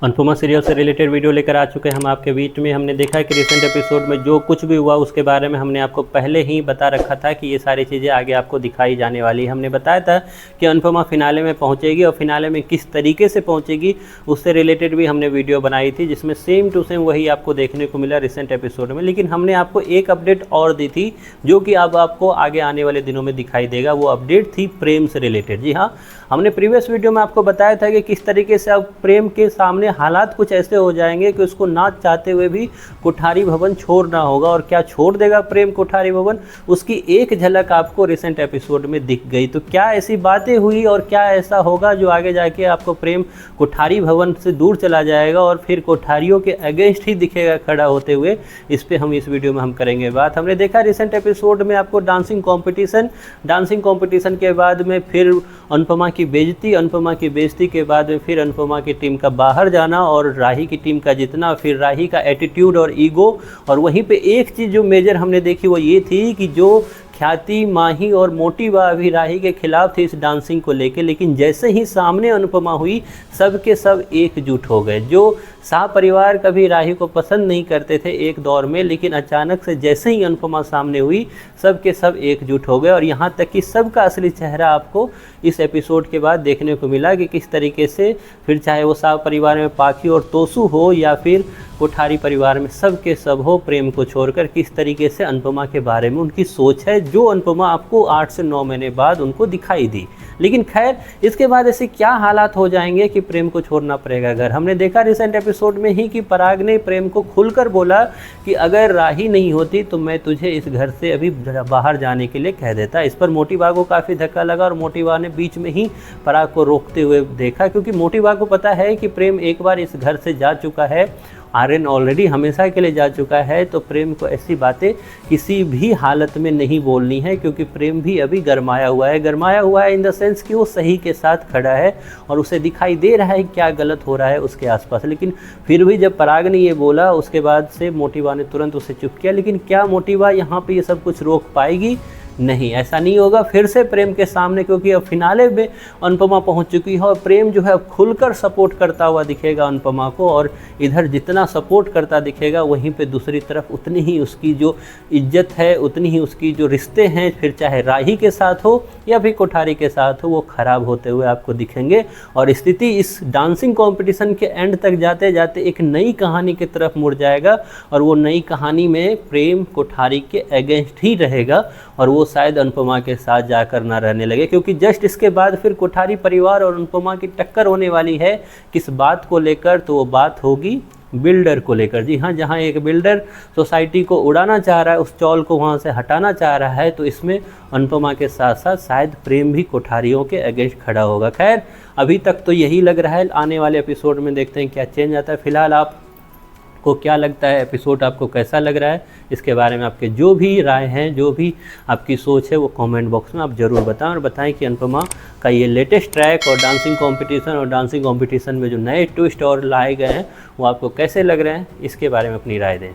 Anupama serial से related video लेकर आ चुके हैं हम आपके बीच में। हमने देखा कि रिसेंट एपिसोड में जो कुछ भी हुआ उसके बारे में हमने आपको पहले ही बता रखा था कि ये सारी चीज़ें आगे आपको दिखाई जाने वाली है। हमने बताया था कि अनुपमा फिनाले में पहुंचेगी और फिनाले में किस तरीके से पहुंचेगी उससे रिलेटेड भी हमने वीडियो बनाई थी, जिसमें सेम टू सेम वही आपको देखने को मिला रिसेंट एपिसोड में। लेकिन हमने आपको एक अपडेट और दी थी जो कि अब आपको आगे आने वाले दिनों में दिखाई देगा। वो अपडेट थी प्रेम से रिलेटेड। जी हाँ, हमने प्रीवियस वीडियो में आपको बताया था कि किस तरीके से अब प्रेम के सामने हालात कुछ ऐसे हो जाएंगे कि उसको ना चाहते हुए भी कोठारी भवन छोड़ना होगा। और क्या छोड़ देगा प्रेम कोठारी भवन, उसकी एक झलक आपको रिसेंट एपिसोड में दिख गई। तो क्या ऐसी बातें हुई और क्या ऐसा होगा जो आगे जाके आपको प्रेम कोठारी भवन से दूर चला जाएगा और फिर कोठारियों के अगेंस्ट ही दिखेगा खड़ा होते हुए, इस पे हम इस वीडियो में हम करेंगे बात। हमने देखा रिसेंट एपिसोड में आपको डांसिंग कंपटीशन के बाद में फिर अनुपमा की बेइज्जती के बाद में फिर अनुपमा की टीम का बाहर जाना और राही की टीम का जीतना, फिर राही का एटीट्यूड और ईगो। और वहीं पे एक चीज़ जो मेजर हमने देखी वो ये थी कि जो ख्याति, माही और मोटी बा भी राही के खिलाफ थे इस डांसिंग को लेके, लेकिन जैसे ही सामने अनुपमा हुई सब के सब एकजुट हो गए। जो शाह परिवार कभी राही को पसंद नहीं करते थे एक दौर में, लेकिन अचानक से जैसे ही अनुपमा सामने हुई सब के सब एकजुट हो गए। और यहाँ तक कि सबका असली चेहरा आपको इस एपिसोड के बाद देखने को मिला कि किस तरीके से फिर चाहे वो शाह परिवार में पाखी और तोसू हो या फिर कोठारी परिवार में सब के सब हो, प्रेम को छोड़कर किस तरीके से अनुपमा के बारे में उनकी सोच है, जो अनुपमा आपको 8 से 9 महीने बाद उनको दिखाई दी। लेकिन खैर इसके बाद ऐसे क्या हालात हो जाएंगे कि प्रेम को छोड़ना पड़ेगा घर। हमने देखा रिसेंट एपिसोड में ही कि पराग ने प्रेम को खुलकर बोला कि अगर राही नहीं होती तो मैं तुझे इस घर से अभी बाहर जाने के लिए कह देता। इस पर मोटी बा को काफ़ी धक्का लगा और मोटी बा ने बीच में ही पराग को रोकते हुए देखा, क्योंकि मोटी बा को पता है कि प्रेम एक बार इस घर से जा चुका है, आर्यन ऑलरेडी हमेशा के लिए जा चुका है। तो प्रेम को ऐसी बातें किसी भी हालत में नहीं बोलनी है, क्योंकि प्रेम भी अभी गरमाया हुआ है इन द सेंस कि वो सही के साथ खड़ा है और उसे दिखाई दे रहा है क्या गलत हो रहा है उसके आसपास। लेकिन फिर भी जब पराग ने ये बोला उसके बाद से मोटी बा ने तुरंत उसे चुप किया। लेकिन क्या मोटी बा यहाँ पे ये सब कुछ रोक पाएगी? नहीं, ऐसा नहीं होगा। फिर से प्रेम के सामने, क्योंकि अब फिनाले में अनुपमा पहुंच चुकी है और प्रेम जो है अब खुलकर सपोर्ट करता हुआ दिखेगा अनुपमा को। और इधर जितना सपोर्ट करता दिखेगा वहीं पे दूसरी तरफ उतनी ही उसकी जो इज्जत है, उतनी ही उसकी जो रिश्ते हैं, फिर चाहे राही के साथ हो या फिर कोठारी के साथ हो, वो ख़राब होते हुए आपको दिखेंगे। और स्थिति इस डांसिंग कॉम्पिटिशन के एंड तक जाते जाते एक नई कहानी की तरफ मुड़ जाएगा। और वो नई कहानी में प्रेम कोठारी के अगेंस्ट ही रहेगा और वो शायद अनुपमा के साथ जाकर ना रहने लगे, क्योंकि जस्ट इसके बाद फिर कोठारी परिवार और अनुपमा की टक्कर होने वाली है। किस बात को लेकर? तो वो बात होगी बिल्डर को लेकर। जी हाँ, जहाँ एक बिल्डर सोसाइटी को उड़ाना चाह रहा है, उस चौल को वहाँ से हटाना चाह रहा है, तो इसमें अनुपमा के साथ साथ शायद प्रेम भी कोठारियों के अगेंस्ट खड़ा होगा। खैर अभी तक तो यही लग रहा है, आने वाले एपिसोड में देखते हैं क्या चेंज आता है। फिलहाल आप को क्या लगता है, एपिसोड आपको कैसा लग रहा है, इसके बारे में आपके जो भी राय हैं, जो भी आपकी सोच है, वो कमेंट बॉक्स में आप ज़रूर बताएं। और बताएं कि अनुपमा का ये लेटेस्ट ट्रैक और डांसिंग कंपटीशन में जो नए ट्विस्ट और लाए गए हैं वो आपको कैसे लग रहे हैं, इसके बारे में अपनी राय दें।